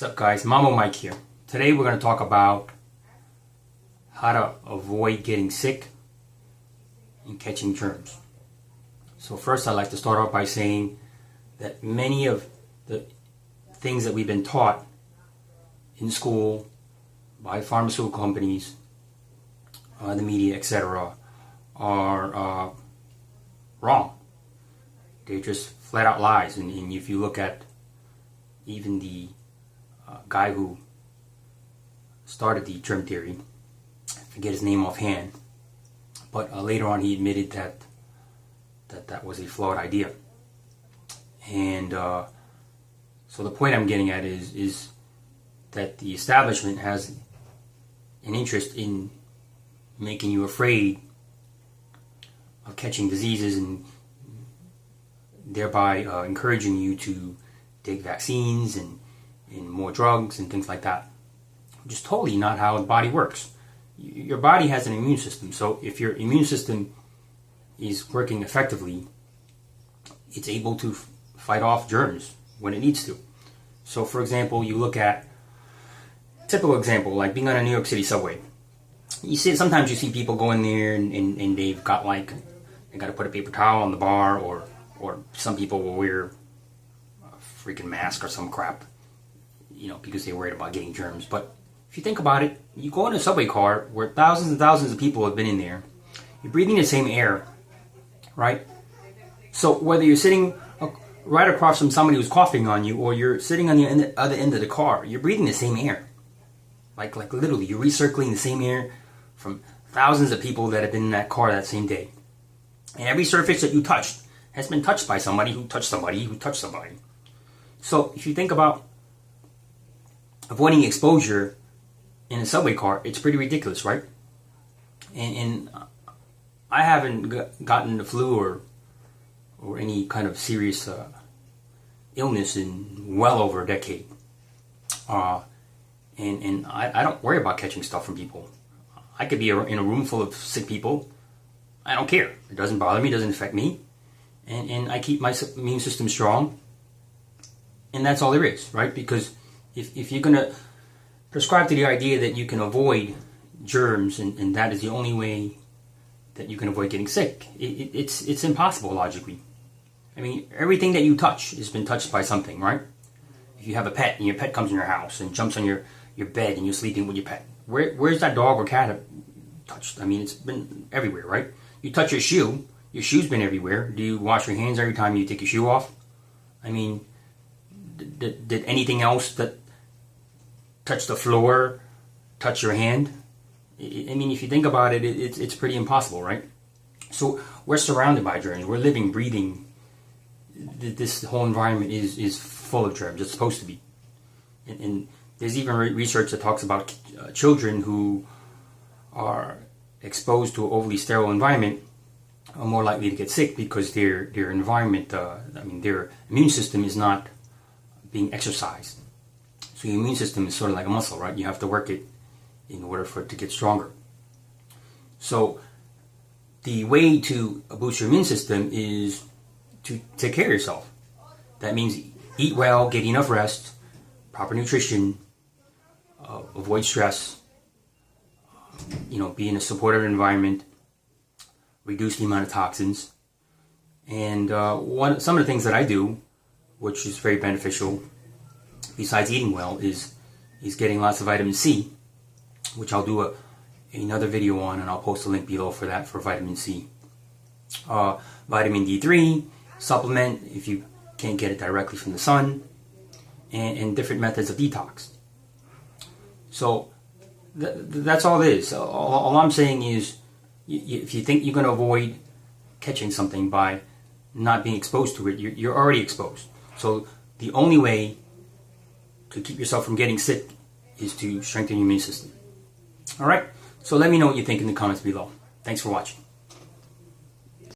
What's up, guys? Mamo Mike here. Today we're going to talk about how to avoid getting sick and catching germs. So first, I'd like to start off by saying that many of the things that we've been taught in school by pharmaceutical companies, the media, etc., are wrong. They're just flat out lies. And if you look at even the guy who started the germ theory, I forget his name offhand, but later on he admitted that was a flawed idea. And so the point I'm getting at is that the establishment has an interest in making you afraid of catching diseases and thereby encouraging you to take vaccines and more drugs and things like that, which is totally not how the body works. Your body has an immune system, so if your immune system is working effectively, it's able to fight off germs when it needs to. So for example, you look at typical example, like being on a New York City subway. Sometimes you see people go in there and they've got they got to put a paper towel on the bar, or some people will wear a freaking mask or some crap, because they're worried about getting germs. But if you think about it, you go in a subway car where thousands and thousands of people have been in there. You're breathing the same air, right? So whether you're sitting right across from somebody who's coughing on you, or you're sitting on the other end of the car, you're breathing the same air. Like literally, you're recirculating the same air from thousands of people that have been in that car that same day. And every surface that you touched has been touched by somebody who touched somebody who touched somebody. So if you think about avoiding exposure in a subway car, it's pretty ridiculous, right? And I haven't gotten the flu or any kind of serious illness in well over a decade. And I don't worry about catching stuff from people. I could be in a room full of sick people. I don't care. It doesn't bother me. It doesn't affect me. And I keep my immune system strong. And that's all there is, right? Because if you're going to prescribe to the idea that you can avoid germs and that is the only way that you can avoid getting sick, it's impossible logically. I mean, everything that you touch has been touched by something, right? If you have a pet and your pet comes in your house and jumps on your bed and you're sleeping with your pet, where's that dog or cat touched? I mean, it's been everywhere, right? You touch your shoe's been everywhere. Do you wash your hands every time you take your shoe off? I mean, did anything else that touched the floor touch your hand? I mean, if you think about it, it's pretty impossible, right? So we're surrounded by germs. We're living, breathing. This whole environment is full of germs. It's supposed to be. And there's even research that talks about children who are exposed to an overly sterile environment are more likely to get sick because their environment, their immune system is not being exercised. So your immune system is sort of like a muscle, right? You have to work it in order for it to get stronger. So the way to boost your immune system is to take care of yourself. That means eat well, get enough rest, proper nutrition, avoid stress, be in a supportive environment, reduce the amount of toxins. And some of the things that I do, which is very beneficial, besides eating well, is getting lots of vitamin C, which I'll do another video on, and I'll post a link below for that, for vitamin C. Vitamin D3 supplement if you can't get it directly from the sun, and different methods of detox. So that's all it is. All I'm saying is, if you think you're going to avoid catching something by not being exposed to it, you're already exposed. So the only way to keep yourself from getting sick is to strengthen your immune system. Alright, so let me know what you think in the comments below. Thanks for watching.